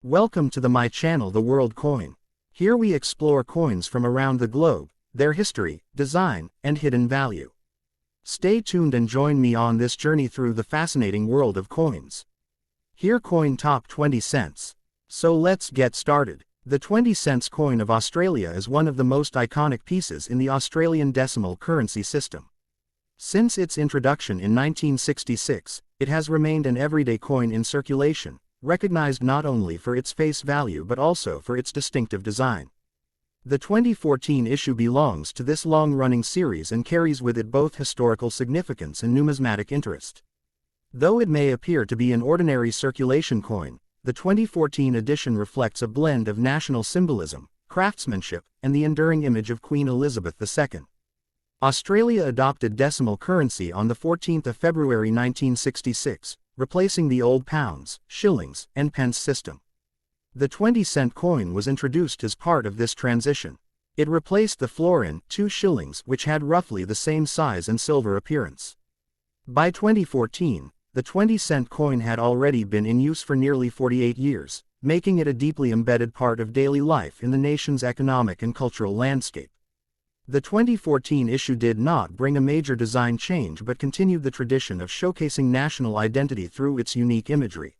Welcome to my channel, The World Coin. Here we explore coins from around the globe, their history, design, and hidden value. Stay tuned and join me on this journey through the fascinating world of coins. Here coin top 20 cents. So let's get started. The 20 cents coin of Australia is one of the most iconic pieces in the Australian decimal currency system. Since its introduction in 1966, it has remained an everyday coin in circulation, recognized not only for its face value but also for its distinctive design. The 2014 issue belongs to this long-running series and carries with it both historical significance and numismatic interest. Though it may appear to be an ordinary circulation coin, the 2014 edition reflects a blend of national symbolism, craftsmanship, and the enduring image of Queen Elizabeth II. Australia adopted decimal currency on the 14th of February 1966, replacing the old pounds, shillings, and pence system. The 20-cent coin was introduced as part of this transition. It replaced the florin, 2 shillings, which had roughly the same size and silver appearance. By 2014, the 20-cent coin had already been in use for nearly 48 years, making it a deeply embedded part of daily life in the nation's economic and cultural landscape. The 2014 issue did not bring a major design change but continued the tradition of showcasing national identity through its unique imagery.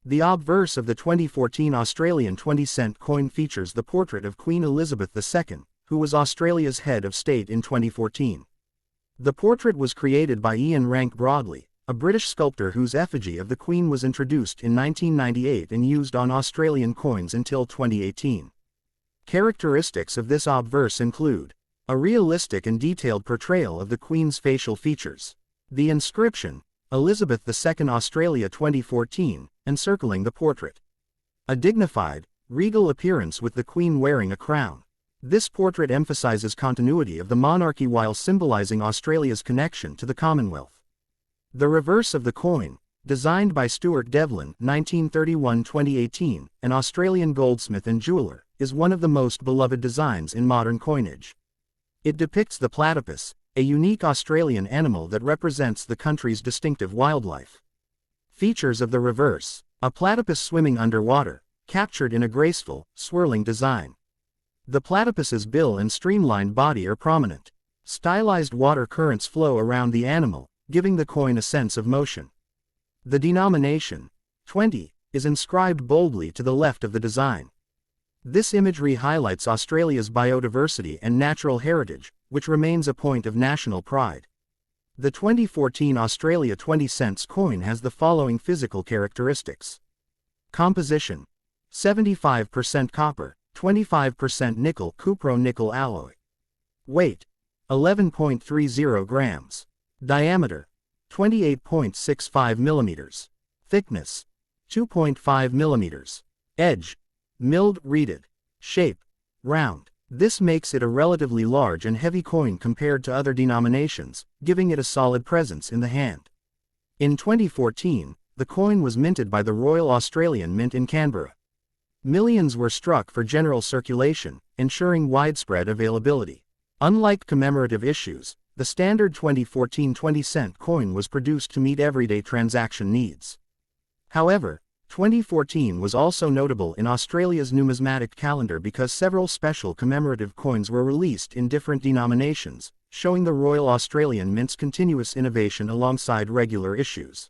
The obverse of the 2014 Australian 20-cent coin features the portrait of Queen Elizabeth II, who was Australia's head of state in 2014. The portrait was created by Ian Rank-Broadley, a British sculptor whose effigy of the Queen was introduced in 1998 and used on Australian coins until 2018. Characteristics of this obverse include a realistic and detailed portrayal of the Queen's facial features. The inscription, Elizabeth II Australia 2014, encircling the portrait. A dignified, regal appearance with the Queen wearing a crown. This portrait emphasizes continuity of the monarchy while symbolizing Australia's connection to the Commonwealth. The reverse of the coin, designed by Stuart Devlin 1931-2018, an Australian goldsmith and jeweler, is one of the most beloved designs in modern coinage. It depicts the platypus, a unique Australian animal that represents the country's distinctive wildlife. Features of the reverse: a platypus swimming underwater, captured in a graceful, swirling design. The platypus's bill and streamlined body are prominent. Stylized water currents flow around the animal, giving the coin a sense of motion. The denomination, 20, is inscribed boldly to the left of the design. This imagery highlights Australia's biodiversity and natural heritage, which remains a point of national pride. The 2014 Australia 20 cents coin has the following physical characteristics. Composition: 75% copper, 25% nickel cupro-nickel alloy. Weight: 11.30 grams. Diameter: 28.65 millimeters. Thickness: 2.5 millimeters. Edge: milled reeded. Shape: round. This makes it a relatively large and heavy coin compared to other denominations, giving it a solid presence in the hand. In 2014, the coin was minted by the Royal Australian Mint in Canberra. Millions were struck for general circulation, ensuring widespread availability. Unlike commemorative issues, the standard 2014 20-cent coin was produced to meet everyday transaction needs. However, 2014 was also notable in Australia's numismatic calendar because several special commemorative coins were released in different denominations, showing the Royal Australian Mint's continuous innovation alongside regular issues.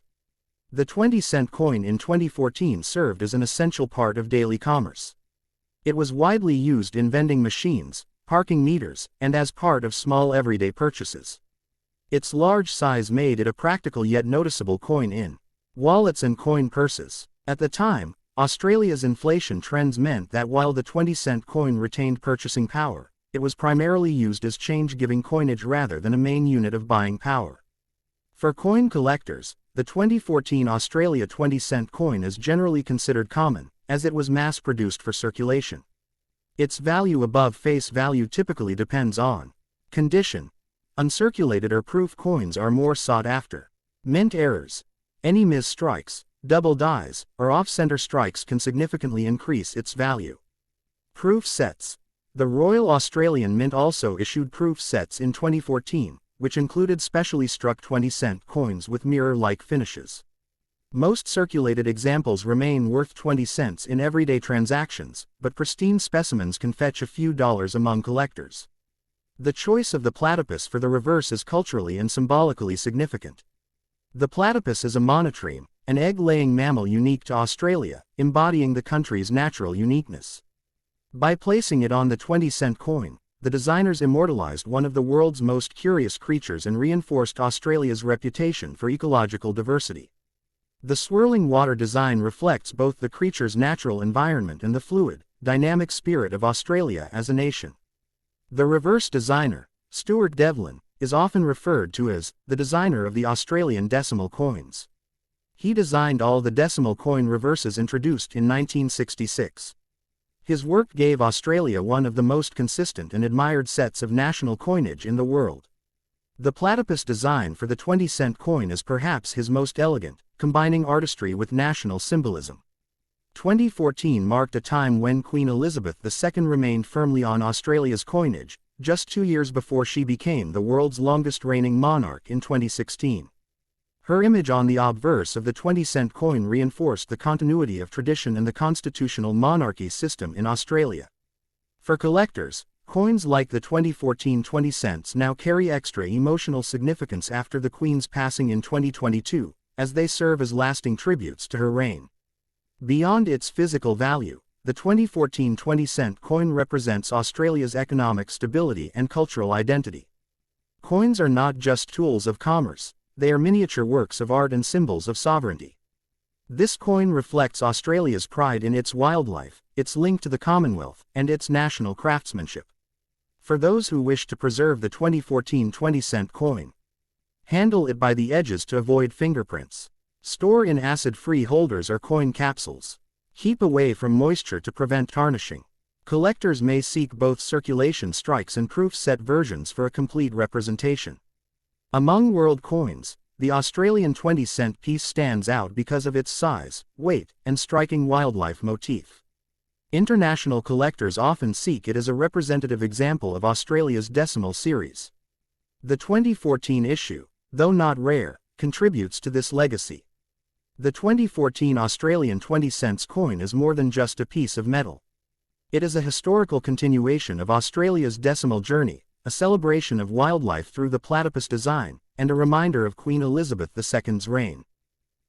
The 20-cent coin in 2014 served as an essential part of daily commerce. It was widely used in vending machines, parking meters, and as part of small everyday purchases. Its large size made it a practical yet noticeable coin in wallets and coin purses. At the time, Australia's inflation trends meant that while the 20-cent coin retained purchasing power, it was primarily used as change-giving coinage rather than a main unit of buying power. For coin collectors, the 2014 Australia 20-cent coin is generally considered common, as it was mass-produced for circulation. Its value above face value typically depends on condition. Uncirculated or proof coins are more sought after. Mint errors: any mis-strikes, double dies, or off-center strikes can significantly increase its value. Proof sets: the Royal Australian Mint also issued proof sets in 2014, which included specially struck 20-cent coins with mirror-like finishes. Most circulated examples remain worth 20 cents in everyday transactions, but pristine specimens can fetch a few dollars among collectors. The choice of the platypus for the reverse is culturally and symbolically significant. The platypus is a monotreme, an egg-laying mammal unique to Australia, embodying the country's natural uniqueness. By placing it on the 20-cent coin, the designers immortalized one of the world's most curious creatures and reinforced Australia's reputation for ecological diversity. The swirling water design reflects both the creature's natural environment and the fluid, dynamic spirit of Australia as a nation. The reverse designer, Stuart Devlin, is often referred to as the designer of the Australian decimal coins. He designed all the decimal coin reverses introduced in 1966. His work gave Australia one of the most consistent and admired sets of national coinage in the world. The platypus design for the 20-cent coin is perhaps his most elegant, combining artistry with national symbolism. 2014 marked a time when Queen Elizabeth II remained firmly on Australia's coinage, just 2 years before she became the world's longest reigning monarch in 2016. Her image on the obverse of the 20-cent coin reinforced the continuity of tradition and the constitutional monarchy system in Australia. For collectors, coins like the 2014 20 cents now carry extra emotional significance after the Queen's passing in 2022, as they serve as lasting tributes to her reign. Beyond its physical value, the 2014 20-cent coin represents Australia's economic stability and cultural identity. Coins are not just tools of commerce, they are miniature works of art and symbols of sovereignty. This coin reflects Australia's pride in its wildlife, its link to the Commonwealth, and its national craftsmanship. For those who wish to preserve the 2014 20-cent coin, handle it by the edges to avoid fingerprints. Store in acid-free holders or coin capsules. Keep away from moisture to prevent tarnishing. Collectors may seek both circulation strikes and proof set versions for a complete representation. Among world coins, the Australian 20-cent piece stands out because of its size, weight, and striking wildlife motif. International collectors often seek it as a representative example of Australia's decimal series. The 2014 issue, though not rare, contributes to this legacy. The 2014 Australian 20 cents coin is more than just a piece of metal. It is a historical continuation of Australia's decimal journey, a celebration of wildlife through the platypus design, and a reminder of Queen Elizabeth II's reign.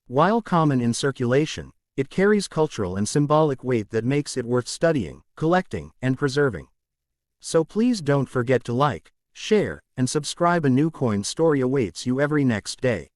While common in circulation, it carries cultural and symbolic weight that makes it worth studying, collecting, and preserving. So please don't forget to like, share, and subscribe. A new coin story awaits you every next day.